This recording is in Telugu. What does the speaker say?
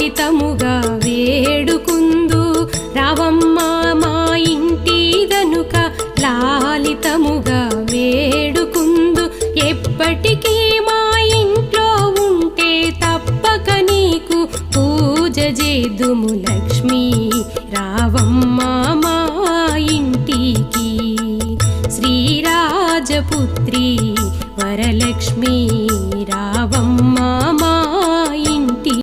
లాలితముగా వేడుకుందు రావమ్మ మా ఇంటి దనుక లాలితముగా వేడుకుందు ఎప్పటికీ మా ఇంట్లో ఉంటే తప్పక నీకు పూజ చేదుము లక్ష్మీ రావమ్మ మా ఇంటికి శ్రీరాజపుత్రి వరలక్ష్మి